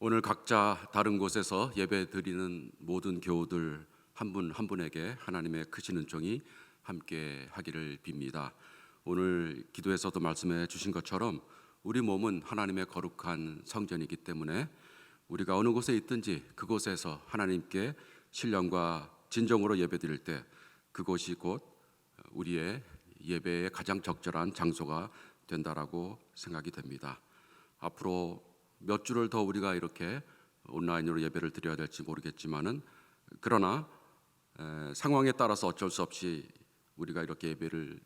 오늘 각자 다른 곳에서 예배 드리는 모든 교우들 한 분 한 분에게 하나님의 크신 은총이 함께 하기를 빕니다. 오늘 기도에서도 말씀해 주신 것처럼 우리 몸은 하나님의 거룩한 성전이기 때문에 우리가 어느 곳에 있든지 그곳에서 하나님께 신령과 진정으로 예배 드릴 때 그곳이 곧 우리의 예배의 가장 적절한 장소가 된다라고 생각이 됩니다. 앞으로 몇 주를 더 우리가 이렇게 온라인으로 예배를 드려야 될지 모르겠지만은 그러나 상황에 따라서 어쩔 수 없이 우리가 이렇게 예배를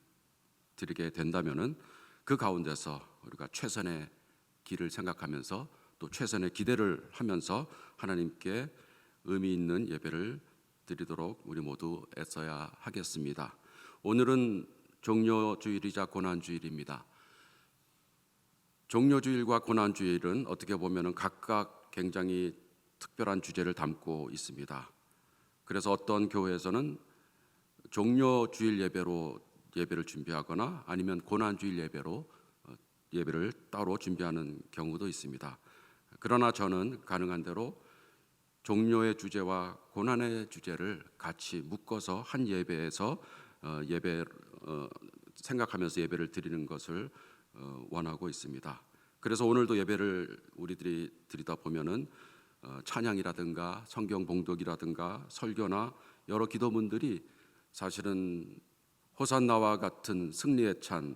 드리게 된다면은 그 가운데서 우리가 최선의 길을 생각하면서 또 최선의 기대를 하면서 하나님께 의미 있는 예배를 드리도록 우리 모두 애써야 하겠습니다. 오늘은 종료주일이자 고난주일입니다. 종료주일과 고난주일은 어떻게 보면 각각 굉장히 특별한 주제를 담고 있습니다. 그래서 어떤 교회에서는 종료주일 예배로 예배를 준비하거나 아니면 고난주일 예배로 예배를 따로 준비하는 경우도 있습니다. 그러나 저는 가능한 대로 종료의 주제와 고난의 주제를 같이 묶어서 한 예배에서 생각하면서 예배를 드리는 것을 원하고 있습니다. 그래서 오늘도 예배를 우리들이 드리다 보면은 찬양이라든가 성경 봉독이라든가 설교나 여러 기도문들이 사실은 호산나와 같은 승리에 찬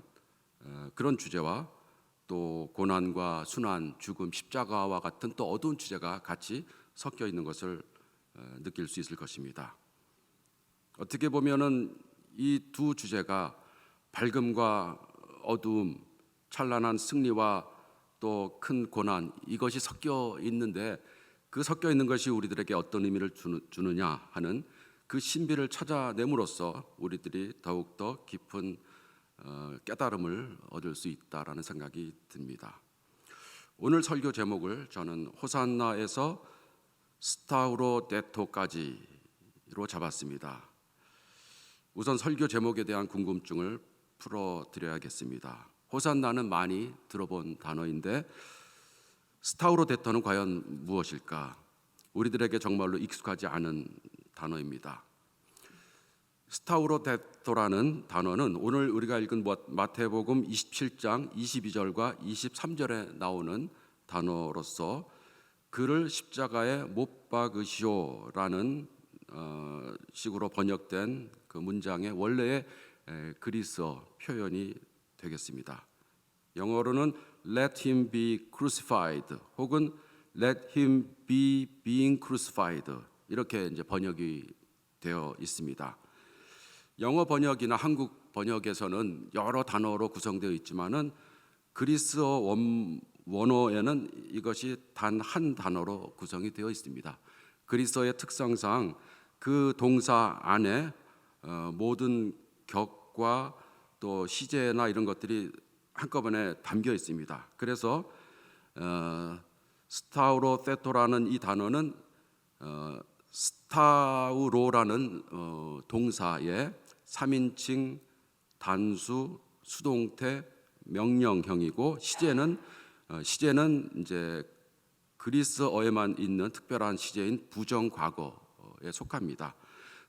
그런 주제와 또 고난과 순환, 죽음, 십자가와 같은 또 어두운 주제가 같이 섞여 있는 것을 느낄 수 있을 것입니다. 어떻게 보면은 이 두 주제가 밝음과 어두움, 찬란한 승리와 또 큰 고난, 이것이 섞여 있는데 그 섞여 있는 것이 우리들에게 어떤 의미를 주느냐 하는 그 신비를 찾아냄으로써 우리들이 더욱더 깊은 깨달음을 얻을 수 있다라는 생각이 듭니다. 오늘 설교 제목을 저는 호산나에서 스타우로 데토까지로 잡았습니다. 우선 설교 제목에 대한 궁금증을 풀어드려야겠습니다. 호산나는 많이 들어본 단어인데 스타우로 데토는 과연 무엇일까? 우리들에게 정말로 익숙하지 않은 단어입니다. 스타우로 데토라는 단어는 오늘 우리가 읽은 마태복음 27장 22절과 23절에 나오는 단어로서 그를 십자가에 못 박으시오라는 식으로 번역된 그 문장의 원래의 그리스어 표현이 되겠습니다. 영어로는 Let him be crucified 혹은 Let him be being crucified 이렇게 이제 번역이 되어 있습니다. 영어 번역이나 한국 번역에서는 여러 단어로 구성되어 있지만은 그리스어 원어에는 이것이 단 한 단어로 구성이 되어 있습니다. 그리스어의 특성상 그 동사 안에 모든 격과 또 시제나 이런 것들이 한꺼번에 담겨 있습니다. 그래서 스타우로 테토라는 이 단어는 스타우로라는 동사의 3인칭 단수 수동태 명령형이고 시제는 이제 그리스어에만 있는 특별한 시제인 부정과거에 속합니다.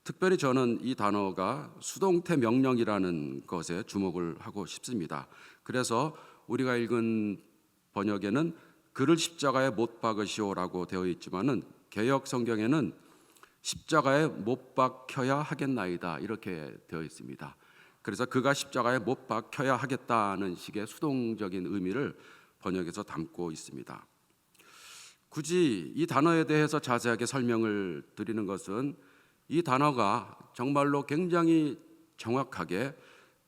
특별히 저는 이 단어가 수동태 명령이라는 것에 주목을 하고 싶습니다. 그래서 우리가 읽은 번역에는 그를 십자가에 못 박으시오라고 되어 있지만은 개역 성경에는 십자가에 못 박혀야 하겠나이다 이렇게 되어 있습니다. 그래서 그가 십자가에 못 박혀야 하겠다는 식의 수동적인 의미를 번역에서 담고 있습니다. 굳이 이 단어에 대해서 자세하게 설명을 드리는 것은 이 단어가 정말로 굉장히 정확하게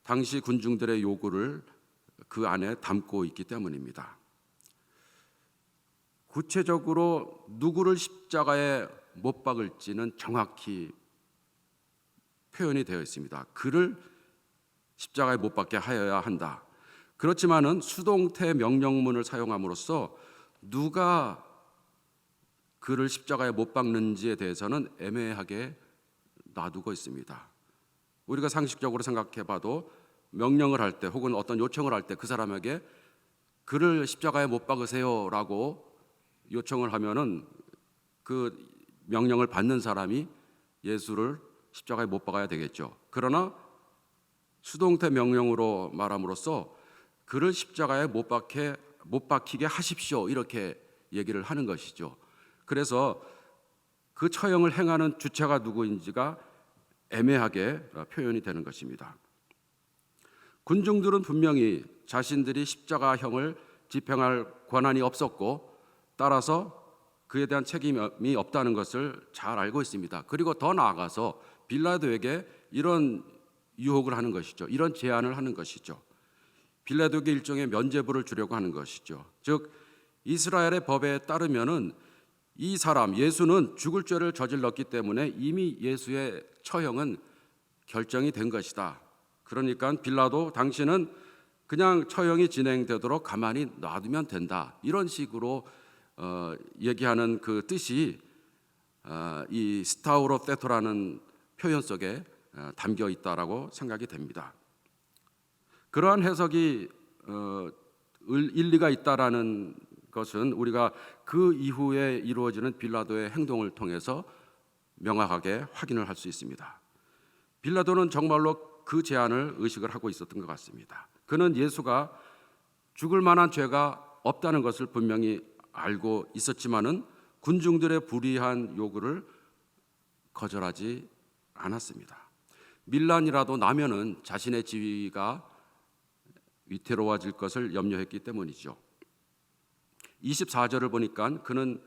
당시 군중들의 요구를 그 안에 담고 있기 때문입니다. 구체적으로 누구를 십자가에 못 박을지는 정확히 표현이 되어 있습니다. 그를 십자가에 못 박게 하여야 한다. 그렇지만은 수동태 명령문을 사용함으로써 누가 그를 십자가에 못 박는지에 대해서는 애매하게 놔두고 있습니다. 우리가 상식적으로 생각해 봐도 명령을 할 때 혹은 어떤 요청을 할 때 그 사람에게 그를 십자가에 못 박으세요라고 요청을 하면은 그 명령을 받는 사람이 예수를 십자가에 못 박아야 되겠죠. 그러나 수동태 명령으로 말함으로써 그를 십자가에 못 박히게 하십시오, 이렇게 얘기를 하는 것이죠. 그래서 그 처형을 행하는 주체가 누구인지가 애매하게 표현이 되는 것입니다. 군중들은 분명히 자신들이 십자가형을 집행할 권한이 없었고 따라서 그에 대한 책임이 없다는 것을 잘 알고 있습니다. 그리고 더 나아가서 빌라도에게 이런 유혹을 하는 것이죠. 이런 제안을 하는 것이죠. 빌라도에게 일종의 면죄부를 주려고 하는 것이죠. 즉 이스라엘의 법에 따르면은 이 사람 예수는 죽을 죄를 저질렀기 때문에 이미 예수의 처형은 결정이 된 것이다. 그러니까 빌라도 당신은 그냥 처형이 진행되도록 가만히 놔두면 된다. 이런 식으로 얘기하는 그 뜻이 이 스타우로 테토라는 표현 속에 담겨 있다라고 생각이 됩니다. 그러한 해석이 일리가 있다라는 것은 우리가 그 이후에 이루어지는 빌라도의 행동을 통해서 명확하게 확인을 할 수 있습니다. 빌라도는 정말로 그 제안을 의식을 하고 있었던 것 같습니다. 그는 예수가 죽을 만한 죄가 없다는 것을 분명히 알고 있었지만은 군중들의 불의한 요구를 거절하지 않았습니다. 밀란이라도 나면은 자신의 지위가 위태로워질 것을 염려했기 때문이죠. 24절을 보니까 그는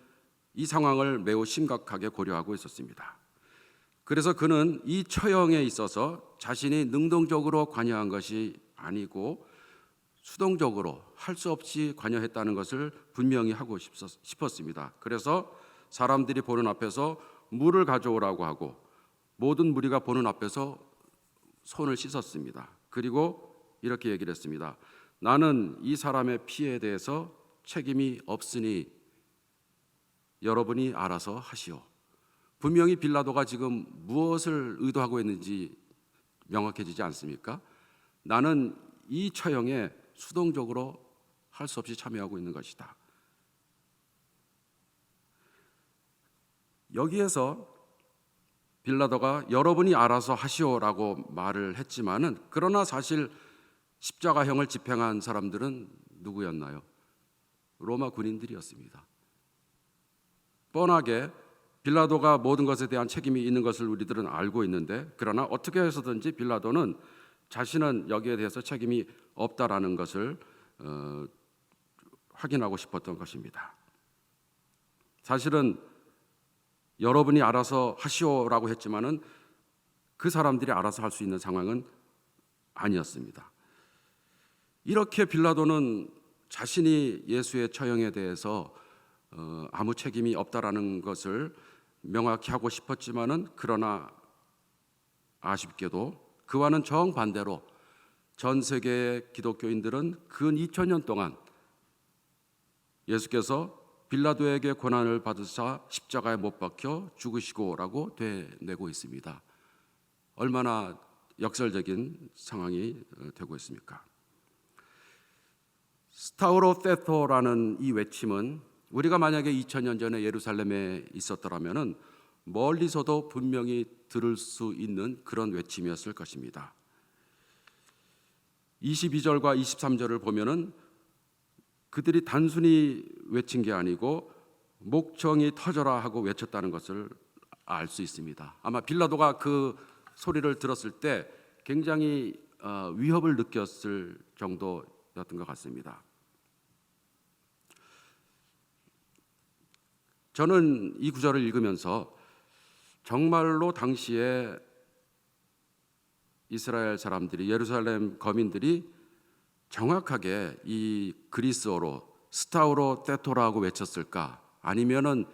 이 상황을 매우 심각하게 고려하고 있었습니다. 그래서 그는 이 처형에 있어서 자신이 능동적으로 관여한 것이 아니고 수동적으로 할 수 없이 관여했다는 것을 분명히 하고 싶었습니다. 그래서 사람들이 보는 앞에서 물을 가져오라고 하고 모든 무리가 보는 앞에서 손을 씻었습니다. 그리고 이렇게 얘기를 했습니다. 나는 이 사람의 피에 대해서 책임이 없으니 여러분이 알아서 하시오. 분명히 빌라도가 지금 무엇을 의도하고 있는지 명확해지지 않습니까? 나는 이 처형에 수동적으로 할 수 없이 참여하고 있는 것이다. 여기에서 빌라도가 여러분이 알아서 하시오라고 말을 했지만은 그러나 사실 십자가형을 집행한 사람들은 누구였나요? 로마 군인들이었습니다. 뻔하게 빌라도가 모든 것에 대한 책임이 있는 것을 우리들은 알고 있는데 그러나 어떻게 해서든지 빌라도는 자신은 여기에 대해서 책임이 없다라는 것을 확인하고 싶었던 것입니다. 사실은 여러분이 알아서 하시오라고 했지만은 그 사람들이 알아서 할 수 있는 상황은 아니었습니다. 이렇게 빌라도는 자신이 예수의 처형에 대해서 아무 책임이 없다라는 것을 명확히 하고 싶었지만은 그러나 아쉽게도 그와는 정반대로 전 세계의 기독교인들은 근 2000년 동안 예수께서 빌라도에게 고난을 받으사 십자가에 못 박혀 죽으시고라고 되뇌고 있습니다. 얼마나 역설적인 상황이 되고 있습니까? 스타우로 테토라는 이 외침은 우리가 만약에 2000년 전에 예루살렘에 있었더라면은 멀리서도 분명히 들을 수 있는 그런 외침이었을 것입니다. 22절과 23절을 보면은 그들이 단순히 외친 게 아니고 목청이 터져라 하고 외쳤다는 것을 알 수 있습니다. 아마 빌라도가 그 소리를 들었을 때 굉장히 위협을 느꼈을 정도였던 것 같습니다. 저는 이 구절을 읽으면서 정말로 당시에 이스라엘 사람들이 예루살렘 거민들이 정확하게 이 그리스어로 스타우로 테토라고 외쳤을까? 아니면은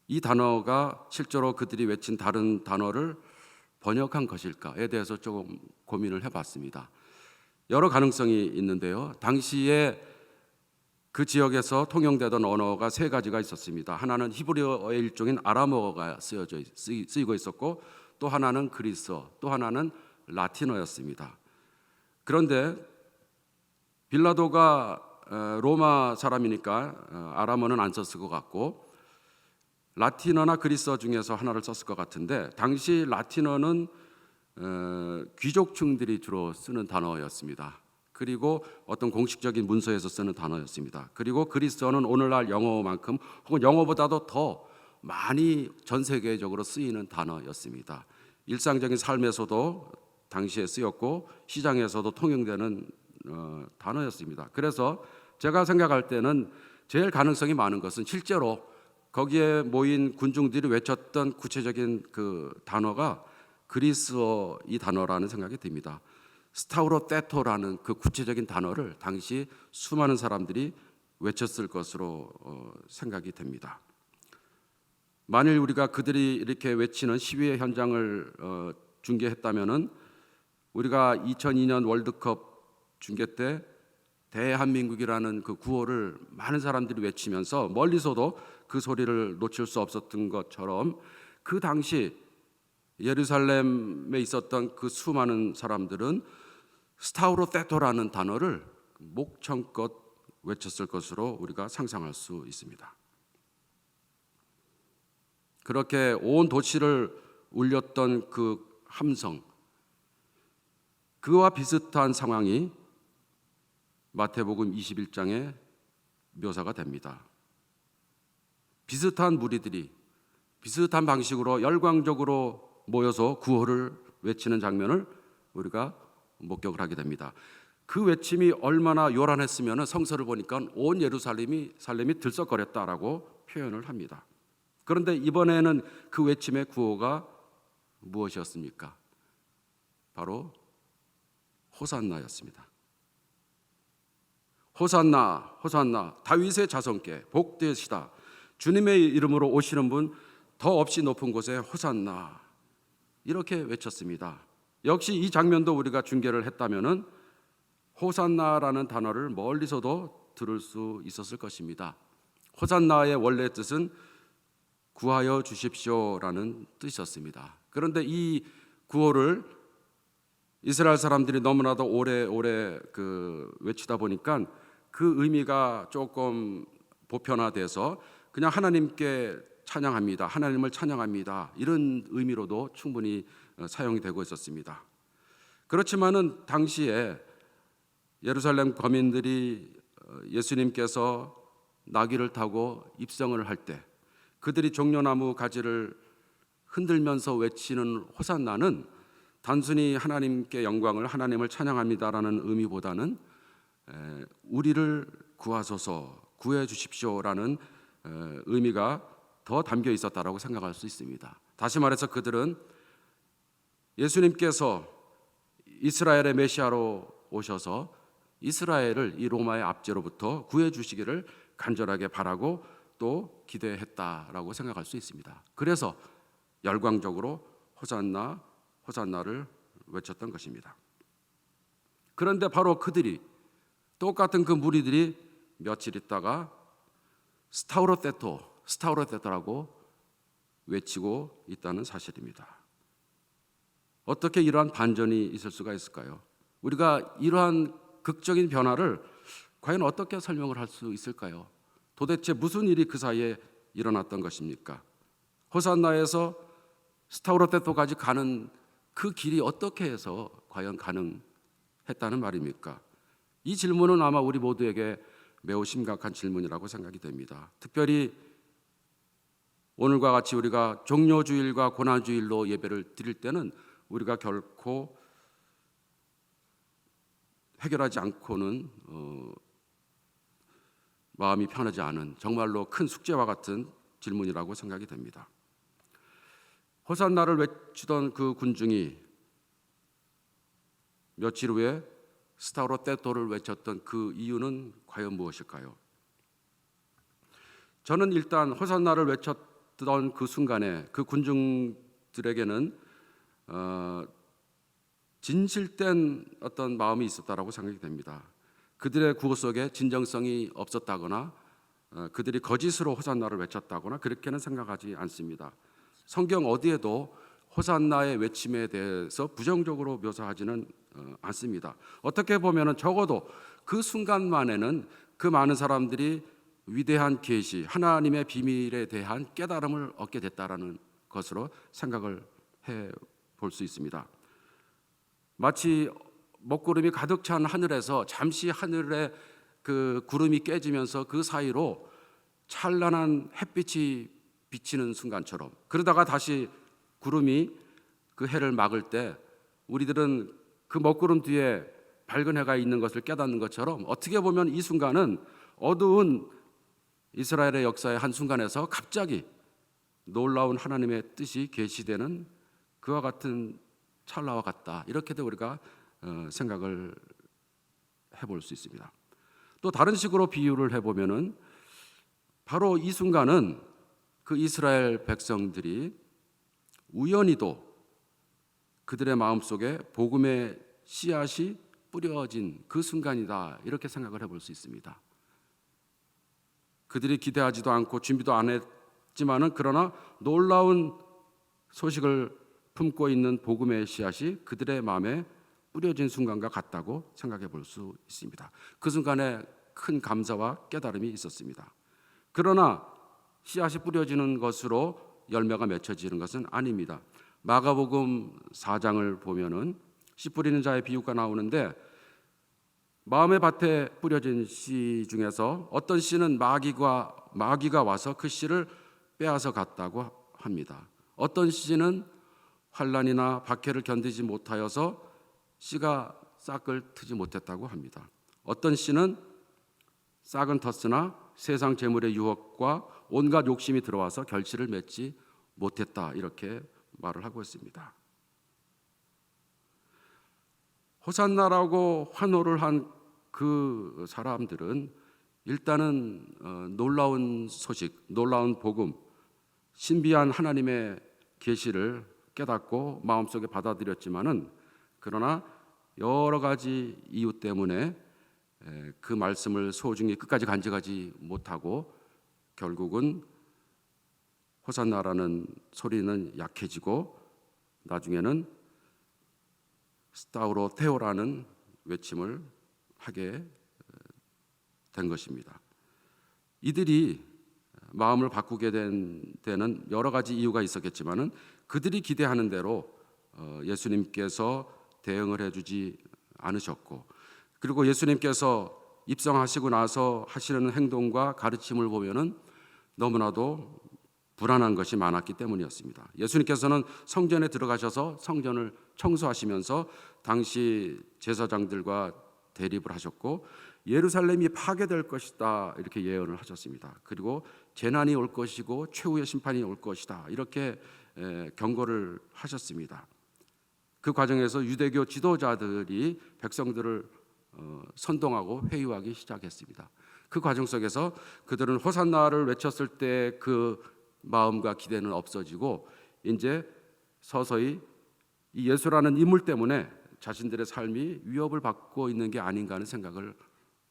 이 단어가 실제로 그들이 외친 다른 단어를 번역한 것일까에 대해서 조금 고민을 해봤습니다. 여러 가능성이 있는데요. 당시에 그 지역에서 통용되던 언어가 세 가지가 있었습니다. 하나는 히브리어의 일종인 아람어가 쓰이고 있었고 또 하나는 그리스어, 또 하나는 라틴어였습니다. 그런데 빌라도가 로마 사람이니까 아람어는 안 썼을 것 같고 라틴어나 그리스어 중에서 하나를 썼을 것 같은데, 당시 라틴어는 귀족층들이 주로 쓰는 단어였습니다. 그리고 어떤 공식적인 문서에서 쓰는 단어였습니다. 그리고 그리스어는 오늘날 영어만큼 혹은 영어보다도 더 많이 전 세계적으로 쓰이는 단어였습니다. 일상적인 삶에서도 당시에 쓰였고 시장에서도 통용되는 단어였습니다. 그래서 제가 생각할 때는 제일 가능성이 많은 것은 실제로 거기에 모인 군중들이 외쳤던 구체적인 그 단어가 그리스어 이 단어라는 생각이 듭니다. 스타우로테토라는 그 구체적인 단어를 당시 수많은 사람들이 외쳤을 것으로 생각이 됩니다. 만일 우리가 그들이 이렇게 외치는 시위의 현장을 중계했다면은 우리가 2002년 월드컵 중계 때 대한민국이라는 그 구호를 많은 사람들이 외치면서 멀리서도 그 소리를 놓칠 수 없었던 것처럼, 그 당시 예루살렘에 있었던 그 수많은 사람들은 스타우로테토라는 단어를 목청껏 외쳤을 것으로 우리가 상상할 수 있습니다. 그렇게 온 도시를 울렸던 그 함성, 그와 비슷한 상황이 마태복음 21장에 묘사가 됩니다. 비슷한 무리들이 비슷한 방식으로 열광적으로 모여서 구호를 외치는 장면을 우리가 목격을 하게 됩니다. 그 외침이 얼마나 요란했으면 성서를 보니까 온 예루살렘이 들썩거렸다라고 표현을 합니다. 그런데 이번에는 그 외침의 구호가 무엇이었습니까? 바로 호산나였습니다. 호산나, 호산나, 다윗의 자손께 복되시다. 주님의 이름으로 오시는 분 더 없이 높은 곳에 호산나, 이렇게 외쳤습니다. 역시 이 장면도 우리가 중계를 했다면은 호산나라는 단어를 멀리서도 들을 수 있었을 것입니다. 호산나의 원래 뜻은 구하여 주십시오라는 뜻이었습니다. 그런데 이 구호를 이스라엘 사람들이 너무나도 오래 외치다 보니까 그 의미가 조금 보편화돼서 그냥 하나님께 찬양합니다, 하나님을 찬양합니다, 이런 의미로도 충분히 사용이 되고 있었습니다. 그렇지만은 당시에 예루살렘 거민들이 예수님께서 나귀를 타고 입성을 할 때 그들이 종려나무 가지를 흔들면서 외치는 호산나는 단순히 하나님께 영광을, 하나님을 찬양합니다라는 의미보다는 우리를 구하소서, 구해 주십시오라는 의미가 더 담겨 있었다라고 생각할 수 있습니다. 다시 말해서 그들은 예수님께서 이스라엘의 메시아로 오셔서 이스라엘을 이 로마의 압제로부터 구해 주시기를 간절하게 바라고 또 기대했다라고 생각할 수 있습니다. 그래서 열광적으로 호산나, 호산나를 외쳤던 것입니다. 그런데 바로 그들이, 똑같은 그 무리들이 며칠 있다가 스타우로테토라고 외치고 있다는 사실입니다. 어떻게 이러한 반전이 있을 수가 있을까요? 우리가 이러한 극적인 변화를 과연 어떻게 설명을 할 수 있을까요? 도대체 무슨 일이 그 사이에 일어났던 것입니까? 호산나에서 스타우로테토까지 가는 그 길이 어떻게 해서 과연 가능했다는 말입니까? 이 질문은 아마 우리 모두에게 매우 심각한 질문이라고 생각이 됩니다. 특별히 오늘과 같이 우리가 종료주일과 고난주일로 예배를 드릴 때는 우리가 결코 해결하지 않고는 마음이 편하지 않은 정말로 큰 숙제와 같은 질문이라고 생각이 됩니다. 호산나를 외치던 그 군중이 며칠 후에 스타우로테토를 외쳤던 그 이유는 과연 무엇일까요? 저는 일단 호산나를 외쳤던 그 순간에 그 군중들에게는 진실된 어떤 마음이 있었다라고 생각이 됩니다. 그들의 구호 속에 진정성이 없었다거나 그들이 거짓으로 호산나를 외쳤다거나 그렇게는 생각하지 않습니다. 성경 어디에도 호산나의 외침에 대해서 부정적으로 묘사하지는 않습니다. 어떻게 보면 적어도 그 순간만에는 그 많은 사람들이 위대한 계시, 하나님의 비밀에 대한 깨달음을 얻게 됐다라는 것으로 생각을 해 볼 수 있습니다. 마치 먹구름이 가득 찬 하늘에서 잠시 하늘에 그 구름이 깨지면서 그 사이로 찬란한 햇빛이 비치는 순간처럼, 그러다가 다시 구름이 그 해를 막을 때 우리들은 그 먹구름 뒤에 밝은 해가 있는 것을 깨닫는 것처럼, 어떻게 보면 이 순간은 어두운 이스라엘의 역사의 한순간에서 갑자기 놀라운 하나님의 뜻이 계시되는 그와 같은 찰나와 같다, 이렇게도 우리가 생각을 해볼 수 있습니다. 또 다른 식으로 비유를 해보면은 바로 이 순간은 그 이스라엘 백성들이 우연히도 그들의 마음속에 복음의 씨앗이 뿌려진 그 순간이다, 이렇게 생각을 해볼 수 있습니다. 그들이 기대하지도 않고 준비도 안 했지만은, 그러나 놀라운 소식을 품고 있는 복음의 씨앗이 그들의 마음에 뿌려진 순간과 같다고 생각해 볼 수 있습니다. 그 순간에 큰 감사와 깨달음이 있었습니다. 그러나 씨앗이 뿌려지는 것으로 열매가 맺혀지는 것은 아닙니다. 마가복음 4장을 보면은 씨 뿌리는 자의 비유가 나오는데, 마음의 밭에 뿌려진 씨 중에서 어떤 씨는 마귀가 와서 그 씨를 빼앗아 갔다고 합니다. 어떤 씨는 환난이나 박해를 견디지 못하여서 씨가 싹을 트지 못했다고 합니다. 어떤 씨는 싹은 텄으나 세상 재물의 유혹과 온갖 욕심이 들어와서 결실을 맺지 못했다, 이렇게 말을 하고 있습니다. 호산나라고 환호를 한 그 사람들은 일단은 놀라운 소식, 놀라운 복음, 신비한 하나님의 계시를 깨닫고 마음속에 받아들였지만은, 그러나 여러 가지 이유 때문에 그 말씀을 소중히 끝까지 간직하지 못하고 결국은 호산나라는 소리는 약해지고 나중에는 스타우로 테오라는 외침을 하게 된 것입니다. 이들이 마음을 바꾸게 된 데는 여러 가지 이유가 있었겠지만은, 그들이 기대하는 대로 예수님께서 대응을 해주지 않으셨고, 그리고 예수님께서 입성하시고 나서 하시는 행동과 가르침을 보면은 너무나도 불안한 것이 많았기 때문이었습니다. 예수님께서는 성전에 들어가셔서 성전을 청소하시면서 당시 제사장들과 대립을 하셨고, 예루살렘이 파괴될 것이다, 이렇게 예언을 하셨습니다. 그리고 재난이 올 것이고 최후의 심판이 올 것이다, 이렇게 경고를 하셨습니다. 그 과정에서 유대교 지도자들이 백성들을 선동하고 회유하기 시작했습니다. 그 과정 속에서 그들은 호산나를 외쳤을 때 그 마음과 기대는 없어지고, 이제 서서히 이 예수라는 인물 때문에 자신들의 삶이 위협을 받고 있는 게 아닌가 하는 생각을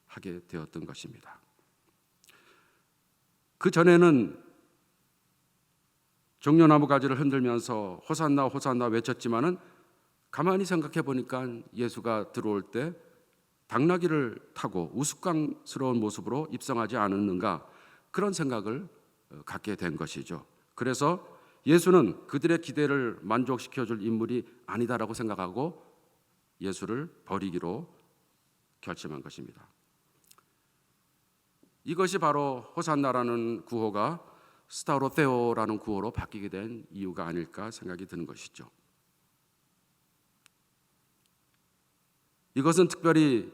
하게 되었던 것입니다. 그 전에는 종려나무 가지를 흔들면서 호산나 호산나 외쳤지만은, 가만히 생각해 보니까 예수가 들어올 때 당나귀를 타고 우스꽝스러운 모습으로 입성하지 않았는가, 그런 생각을 갖게 된 것이죠. 그래서 예수는 그들의 기대를 만족시켜줄 인물이 아니다라고 생각하고 예수를 버리기로 결심한 것입니다. 이것이 바로 호산나라는 구호가 스타로테오라는 구호로 바뀌게 된 이유가 아닐까 생각이 드는 것이죠. 이것은 특별히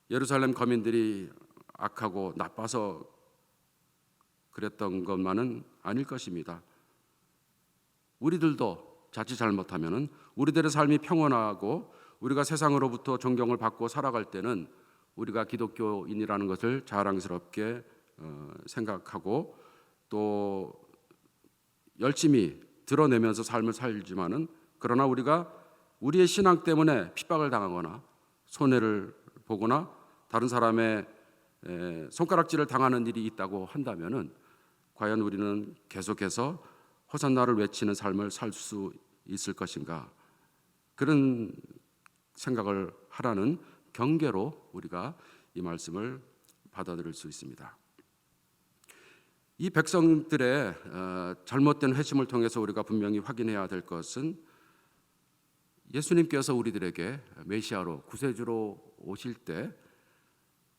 예루살렘 거민들이 악하고 나빠서 그랬던 것만은 아닐 것입니다. 우리들도 자칫 잘못하면은 우리들의 삶이 평온하고 우리가 세상으로부터 존경을 받고 살아갈 때는 우리가 기독교인이라는 것을 자랑스럽게 생각하고 또 열심히 드러내면서 삶을 살지만은, 그러나 우리가 우리의 신앙 때문에 핍박을 당하거나 손해를 보거나 다른 사람의 손가락질을 당하는 일이 있다고 한다면은, 과연 우리는 계속해서 호산나를 외치는 삶을 살 수 있을 것인가, 그런 생각을 하라는 경계로 우리가 이 말씀을 받아들일 수 있습니다. 이 백성들의 잘못된 회심을 통해서 우리가 분명히 확인해야 될 것은 예수님께서 우리들에게 메시아로 구세주로 오실 때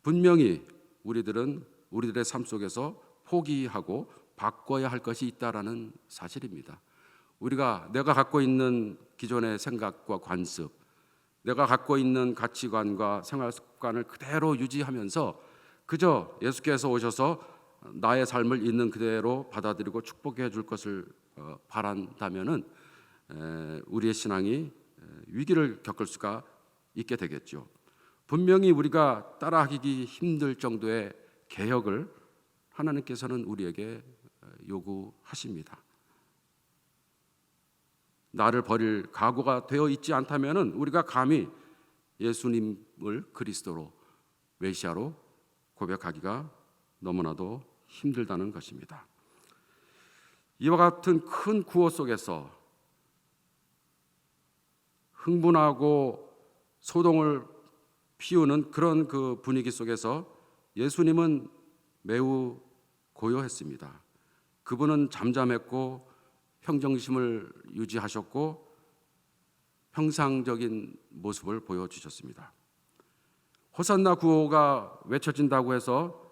분명히 우리들의 삶 속에서 포기하고 바꿔야 할 것이 있다라는 사실입니다. 내가 갖고 있는 기존의 생각과 관습, 내가 갖고 있는 가치관과 생활 습관을 그대로 유지하면서 그저 예수께서 오셔서 나의 삶을 있는 그대로 받아들이고 축복해 줄 것을 바란다면은 우리의 신앙이 위기를 겪을 수가 있게 되겠죠. 분명히 우리가 따라하기 힘들 정도의 개혁을 하나님께서는 우리에게 요구하십니다. 나를 버릴 각오가 되어 있지 않다면은 우리가 감히 예수님을 그리스도로 메시아로 고백하기가 너무나도 힘들다는 것입니다. 이와 같은 큰 구호 속에서 흥분하고 소동을 피우는 그런 그 분위기 속에서 예수님은 매우 고요했습니다. 그분은 잠잠했고 평정심을 유지하셨고 평상적인 모습을 보여주셨습니다. 호산나 구호가 외쳐진다고 해서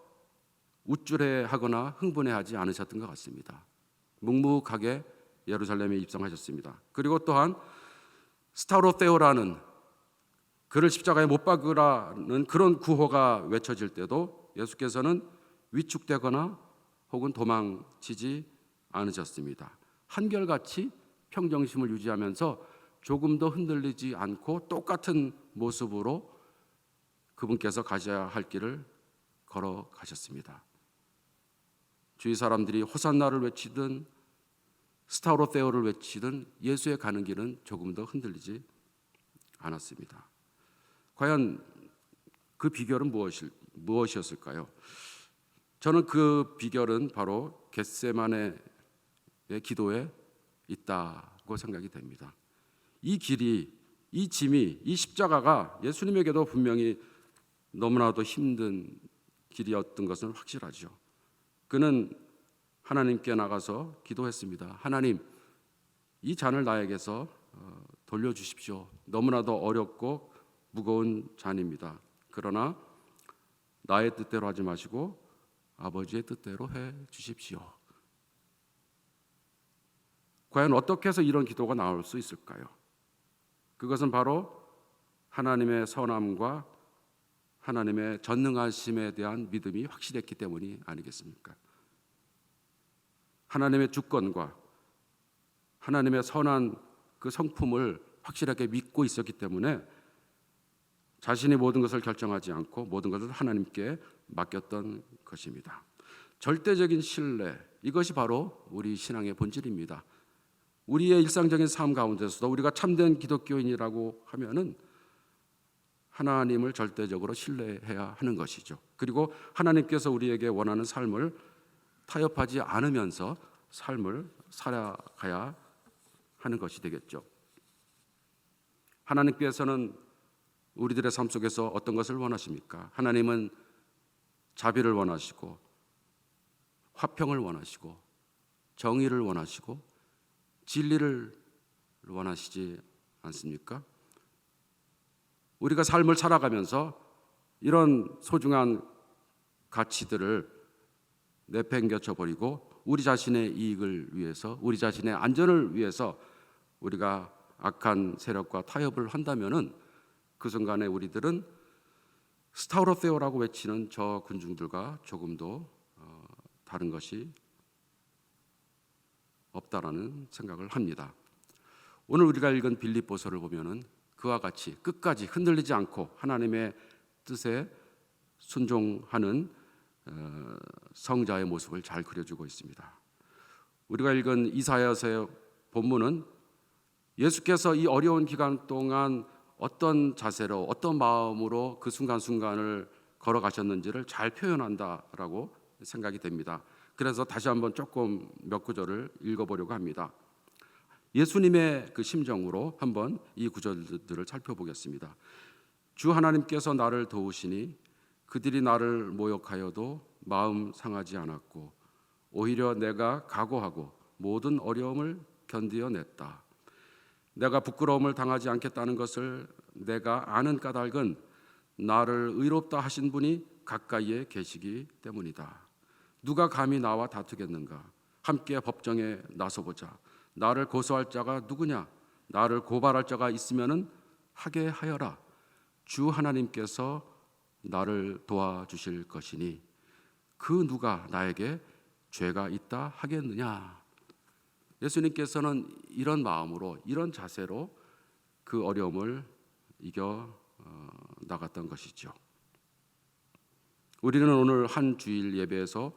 우쭐해하거나 흥분해하지 않으셨던 것 같습니다. 묵묵하게 예루살렘에 입성하셨습니다. 그리고 또한 스타로테오라는 그를 십자가에 못 박으라는 그런 구호가 외쳐질 때도 예수께서는 위축되거나 혹은 도망치지 않으셨습니다. 한결같이 평정심을 유지하면서 조금도 흔들리지 않고 똑같은 모습으로 그분께서 가셔야 할 길을 걸어가셨습니다. 주위 사람들이 호산나를 외치든 스타로테오를 외치든 예수의 가는 길은 조금도 흔들리지 않았습니다. 과연 그 비결은 무엇이었을까요? 저는 그 비결은 바로 겟세마네의 기도에 있다고 생각이 됩니다. 이 길이, 이 짐이, 이 십자가가 예수님에게도 분명히 너무나도 힘든 길이었던 것은 확실하죠. 그는 하나님께 나가서 기도했습니다. 하나님, 이 잔을 나에게서 돌려주십시오. 너무나도 어렵고 무거운 잔입니다. 그러나 나의 뜻대로 하지 마시고 아버지의 뜻대로 해 주십시오. 과연 어떻게 해서 이런 기도가 나올 수 있을까요? 그것은 바로 하나님의 선함과 하나님의 전능하심에 대한 믿음이 확실했기 때문이 아니겠습니까? 하나님의 주권과 하나님의 선한 그 성품을 확실하게 믿고 있었기 때문에 자신이 모든 것을 결정하지 않고 모든 것을 하나님께 맡겼던 것입니다. 절대적인 신뢰, 이것이 바로 우리 신앙의 본질입니다. 우리의 일상적인 삶 가운데서도 우리가 참된 기독교인이라고 하면은 하나님을 절대적으로 신뢰해야 하는 것이죠. 그리고 하나님께서 우리에게 원하는 삶을 타협하지 않으면서 삶을 살아가야 하는 것이 되겠죠. 하나님께서는 우리들의 삶 속에서 어떤 것을 원하십니까? 하나님은 자비를 원하시고 화평을 원하시고 정의를 원하시고 진리를 원하시지 않습니까? 우리가 삶을 살아가면서 이런 소중한 가치들을 내팽개쳐 버리고 우리 자신의 이익을 위해서, 우리 자신의 안전을 위해서 우리가 악한 세력과 타협을 한다면은 그 순간에 우리들은 스타우로세오라고 외치는 저 군중들과 조금도 다른 것이 없다라는 생각을 합니다. 오늘 우리가 읽은 빌립보서를 보면은 그와 같이 끝까지 흔들리지 않고 하나님의 뜻에 순종하는 성자의 모습을 잘 그려주고 있습니다. 우리가 읽은 이사야서의 본문은 예수께서 이 어려운 기간 동안 어떤 자세로 어떤 마음으로 그 순간순간을 걸어가셨는지를 잘 표현한다라고 생각이 됩니다. 그래서 다시 한번 조금 몇 구절을 읽어보려고 합니다. 예수님의 그 심정으로 한번 이 구절들을 살펴보겠습니다. 주 하나님께서 나를 도우시니 그들이 나를 모욕하여도 마음 상하지 않았고 오히려 내가 각오하고 모든 어려움을 견디어냈다. 내가 부끄러움을 당하지 않겠다는 것을 내가 아는 까닭은 나를 의롭다 하신 분이 가까이에 계시기 때문이다. 누가 감히 나와 다투겠는가? 함께 법정에 나서보자. 나를 고소할 자가 누구냐? 나를 고발할 자가 있으면은 하게 하여라. 주 하나님께서 나를 도와주실 것이니 그 누가 나에게 죄가 있다 하겠느냐? 예수님께서는 이런 마음으로, 이런 자세로 그 어려움을 이겨 나갔던 것이죠. 우리는 오늘 한 주일 예배에서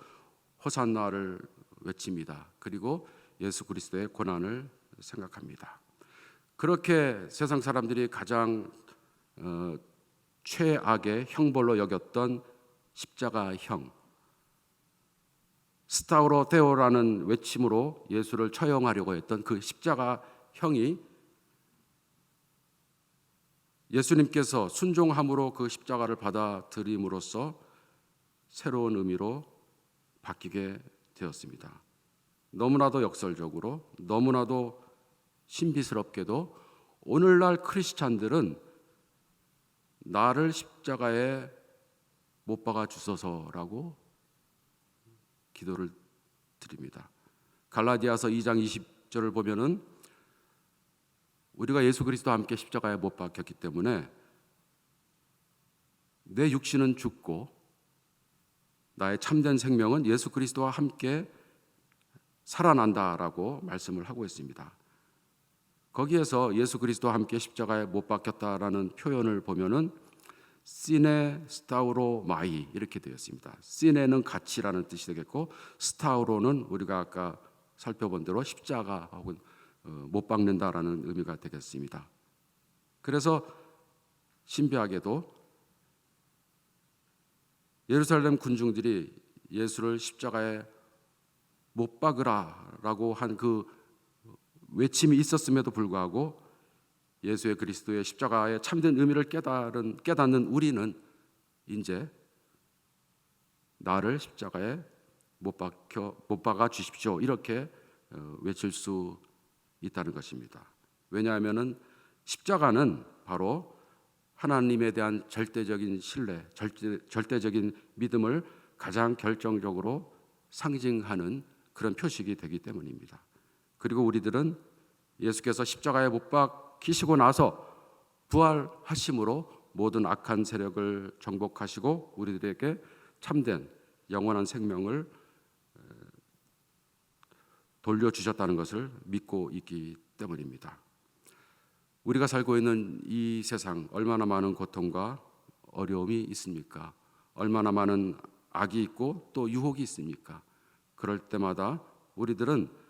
호산나를 외칩니다. 그리고 예수 그리스도의 고난을 생각합니다. 그렇게 세상 사람들이 가장 최악의 형벌로 여겼던 십자가형, 스타우로 데오라는 외침으로 예수를 처형하려고 했던 그 십자가형이 예수님께서 순종함으로 그 십자가를 받아들임으로써 새로운 의미로 바뀌게 되었습니다. 너무나도 역설적으로, 너무나도 신비스럽게도 오늘날 크리스찬들은 나를 십자가에 못 박아 주소서라고 기도를 드립니다. 갈라디아서 2장 20절을 보면은 우리가 예수 그리스도와 함께 십자가에 못 박혔기 때문에 내 육신은 죽고 나의 참된 생명은 예수 그리스도와 함께 살아난다라고 말씀을 하고 있습니다. 거기에서 예수 그리스도와 함께 십자가에 못 박혔다라는 표현을 보면은 시네 스타우로 마이 이렇게 되어 있습니다. 시네는 가치라는 뜻이 되겠고 스타우로는 우리가 아까 살펴본 대로 십자가 혹은 못 박는다라는 의미가 되겠습니다. 그래서 신비하게도 예루살렘 군중들이 예수를 십자가에 못 박으라라고 한 그 외침이 있었음에도 불구하고 예수의 그리스도의 십자가의 참된 의미를 깨닫는 우리는 이제 나를 십자가에 못 박아 주십시오 이렇게 외칠 수 있다는 것입니다. 왜냐하면은 십자가는 바로 하나님에 대한 절대적인 신뢰, 절대적인 믿음을 가장 결정적으로 상징하는 그런 표식이 되기 때문입니다. 그리고 우리들은 예수께서 십자가에 못 박히시고 나서 부활하심으로 모든 악한 세력을 정복하시고 우리들에게 참된 영원한 생명을 돌려주셨다는 것을 믿고 있기 때문입니다. 우리가 살고 있는 이 세상 얼마나 많은 고통과 어려움이 있습니까? 얼마나 많은 악이 있고 또 유혹이 있습니까? 그럴 때마다 우리들은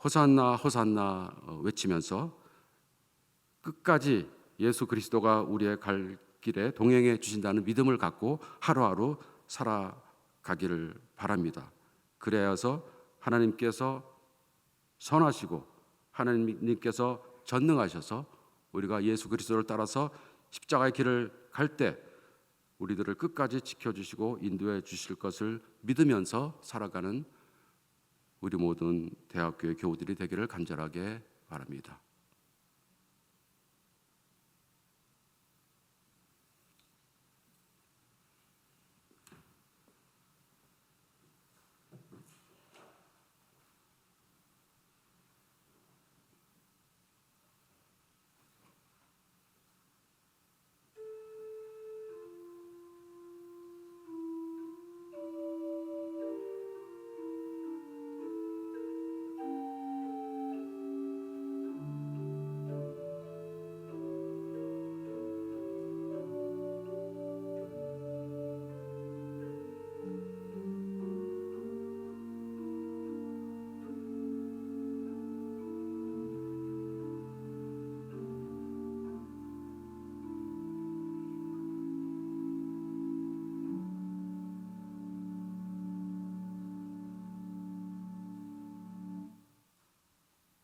호산나 호산나 외치면서 끝까지 예수 그리스도가 우리의 갈 길에 동행해 주신다는 믿음을 갖고 하루하루 살아가기를 바랍니다. 그래야서 하나님께서 선하시고 하나님께서 전능하셔서 우리가 예수 그리스도를 따라서 십자가의 길을 갈 때 우리들을 끝까지 지켜주시고 인도해 주실 것을 믿으면서 살아가는 우리 모든 대학교의 교우들이 되기를 간절하게 바랍니다.